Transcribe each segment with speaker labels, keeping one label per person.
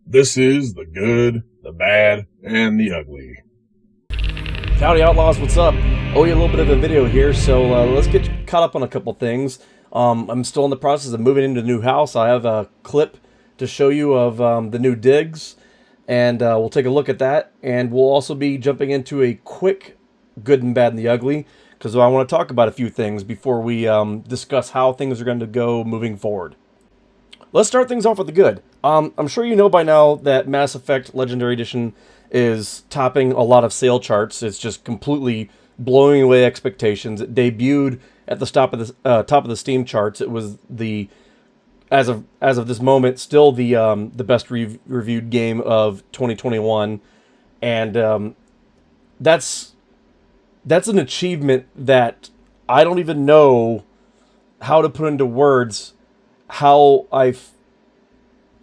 Speaker 1: This is the good, the bad, and the ugly.
Speaker 2: Howdy Outlaws, what's up? Owe you a little bit of a video here, so let's get caught up on a couple things. I'm still in the process of moving into a new house. I have a clip to show you of the new digs, and we'll take a look at that. And we'll also be jumping into a quick good and bad and the ugly, because I want to talk about a few things before we discuss how things are going to go moving forward. Let's start things off with the good. I'm sure you know by now that Mass Effect Legendary Edition is topping a lot of sale charts. It's just completely blowing away expectations. It debuted at the top of the Steam charts. It was the as of this moment still the best reviewed game of 2021, and that's an achievement that I don't even know how to put into words.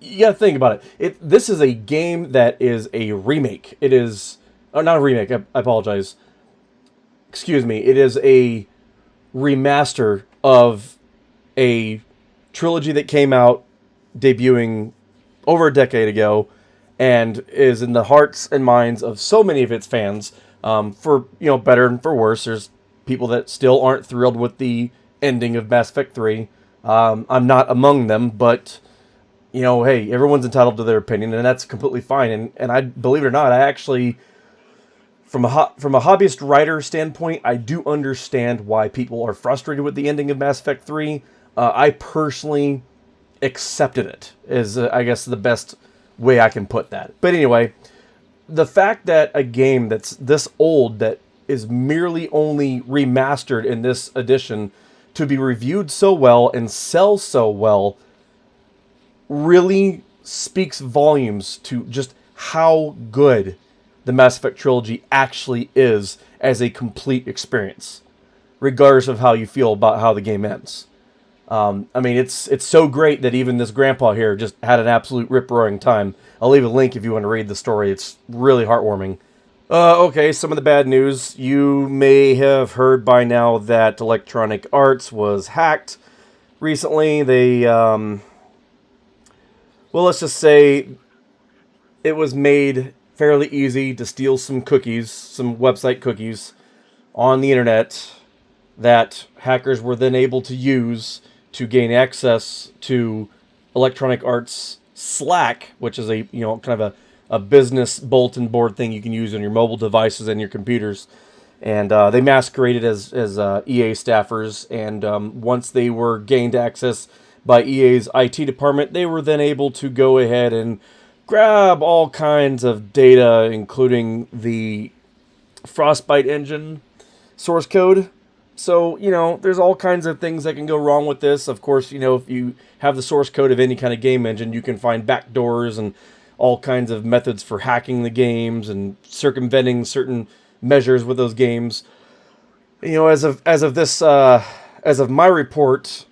Speaker 2: You gotta think about it. This is a game that is a remake. It is, oh, not a remake. I apologize. Excuse me. It is a remaster of a trilogy that came out, debuting over a decade ago, and is in the hearts and minds of so many of its fans. For better and for worse, there's people that still aren't thrilled with the ending of Mass Effect 3. I'm not among them, but hey, everyone's entitled to their opinion, and that's completely fine. And I believe it or not, I actually, from a hobbyist writer standpoint, I do understand why people are frustrated with the ending of Mass Effect 3. I personally accepted it, is I guess the best way I can put that. But anyway, the fact that a game that's this old, that is merely only remastered in this edition, to be reviewed so well and sell so well, really speaks volumes to just how good the Mass Effect trilogy actually is as a complete experience, regardless of how you feel about how the game ends. I mean, it's so great that even this grandpa here just had an absolute rip-roaring time. I'll leave a link if you want to read the story. It's really heartwarming. Okay, some of the bad news. You may have heard by now that Electronic Arts was hacked recently. They, well, let's just say it was made fairly easy to steal some cookies, some website cookies on the internet that hackers were then able to use to gain access to Electronic Arts Slack, which is a kind of a business bulletin board thing you can use on your mobile devices and your computers. And they masqueraded as EA staffers, and once they were gained access by EA's IT department, they were then able to go ahead and grab all kinds of data, including the Frostbite engine source code. So, there's all kinds of things that can go wrong with this. Of course, if you have the source code of any kind of game engine, you can find backdoors and all kinds of methods for hacking the games and circumventing certain measures with those games. As of my report,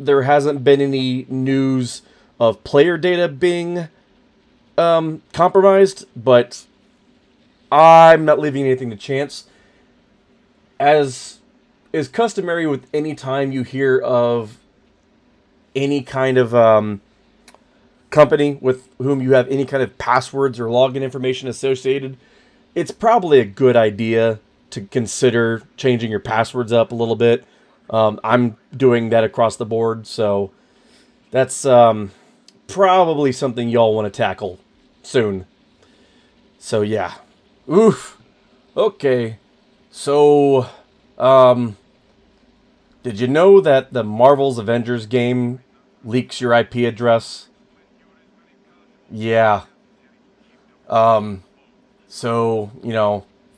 Speaker 2: there hasn't been any news of player data being compromised, but I'm not leaving anything to chance. As is customary with any time you hear of any kind of company with whom you have any kind of passwords or login information associated, it's probably a good idea to consider changing your passwords up a little bit. I'm doing that across the board, so that's probably something y'all want to tackle soon. So yeah. Oof. Okay. So, did you know that the Marvel's Avengers game leaks your IP address? Yeah. So, if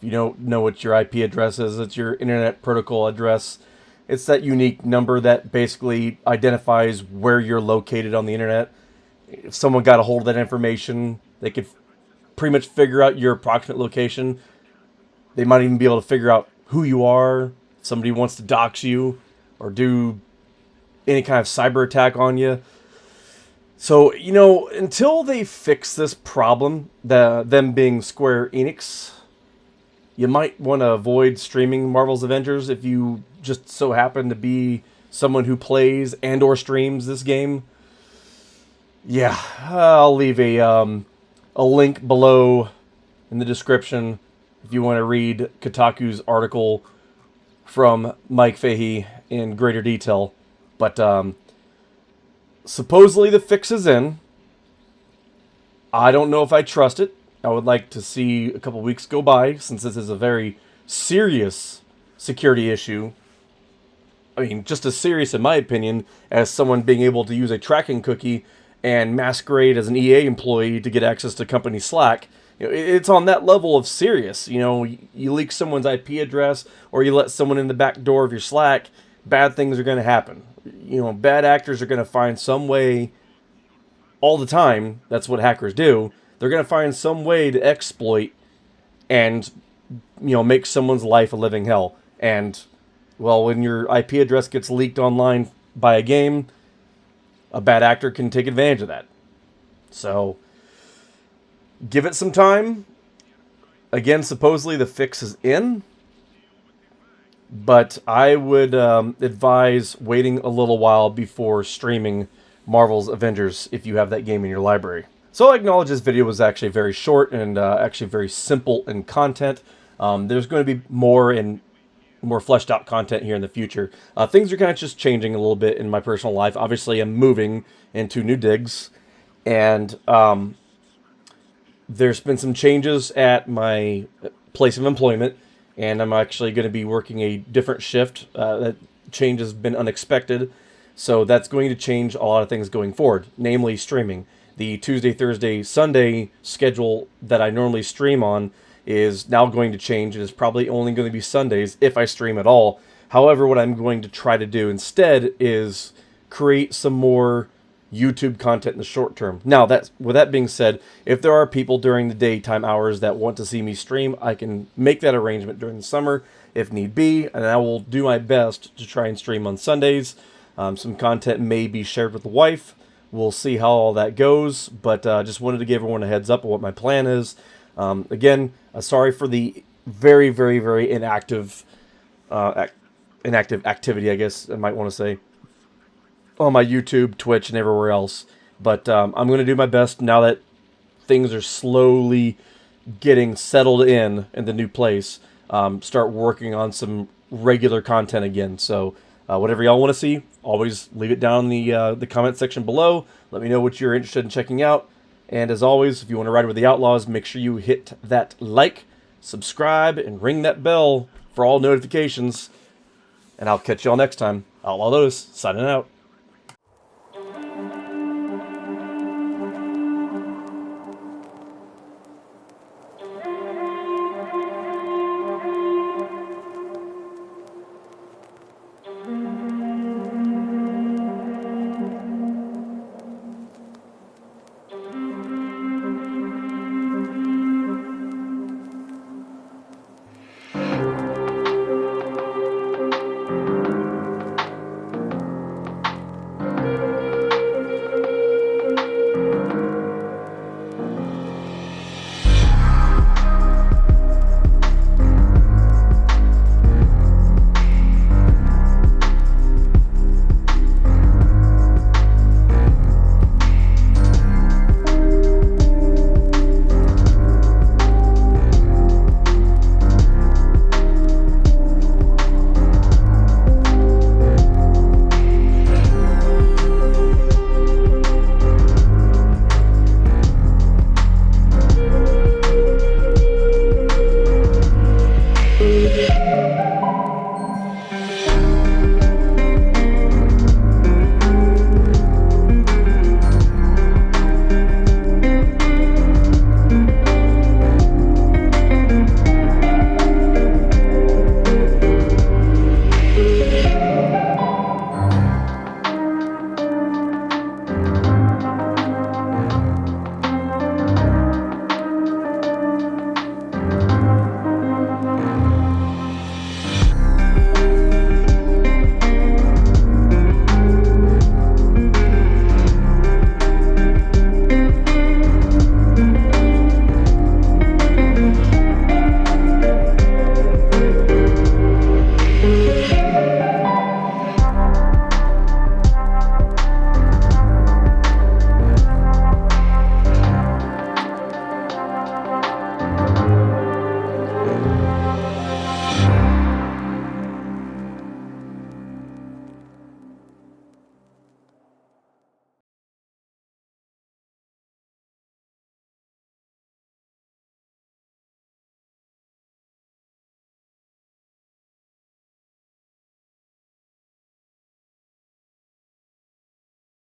Speaker 2: you don't know what your IP address is, it's your Internet Protocol address. It's that unique number that basically identifies where you're located on the internet. If someone got a hold of that information, they could pretty much figure out your approximate location. They might even be able to figure out who you are. If somebody wants to dox you or do any kind of cyber attack on you. So, until they fix this problem, them being Square Enix, you might want to avoid streaming Marvel's Avengers if you just so happen to be someone who plays and or streams this game. Yeah, I'll leave a a link below in the description if you want to read Kotaku's article from Mike Fahey in greater detail. But supposedly the fix is in. I don't know if I trust it. I would like to see a couple weeks go by, since this is a very serious security issue. I mean, just as serious, in my opinion, as someone being able to use a tracking cookie and masquerade as an EA employee to get access to company Slack. You know, it's on that level of serious. You know, you leak someone's IP address or you let someone in the back door of your Slack, bad things are going to happen. You know, bad actors are going to find some way all the time. That's what hackers do. They're going to find some way to exploit and, you know, make someone's life a living hell. And, well, when your IP address gets leaked online by a game, a bad actor can take advantage of that. So, give it some time. Again, supposedly the fix is in. But I would advise waiting a little while before streaming Marvel's Avengers if you have that game in your library. So I acknowledge this video was actually very short and actually very simple in content. There's going to be more and more fleshed out content here in the future. Things are kind of just changing a little bit in my personal life. Obviously, I'm moving into new digs, and there's been some changes at my place of employment, and I'm actually going to be working a different shift. That change has been unexpected, so that's going to change a lot of things going forward, namely streaming. The Tuesday, Thursday, Sunday schedule that I normally stream on is now going to change. It is probably only going to be Sundays if I stream at all. However, what I'm going to try to do instead is create some more YouTube content in the short term. Now, with that being said, if there are people during the daytime hours that want to see me stream, I can make that arrangement during the summer if need be, and I will do my best to try and stream on Sundays. Some content may be shared with the wife. We'll see how all that goes, but just wanted to give everyone a heads up of what my plan is. Again, sorry for the very, very, very inactive activity, I guess I might want to say, on my YouTube, Twitch, and everywhere else. But I'm going to do my best now that things are slowly getting settled in the new place. Start working on some regular content again. So whatever y'all want to see, always leave it down in the comment section below. Let me know what you're interested in checking out. And as always, if you want to ride with the Outlaws, make sure you hit that like, subscribe, and ring that bell for all notifications. And I'll catch y'all next time. Outlaw Lotus, signing out.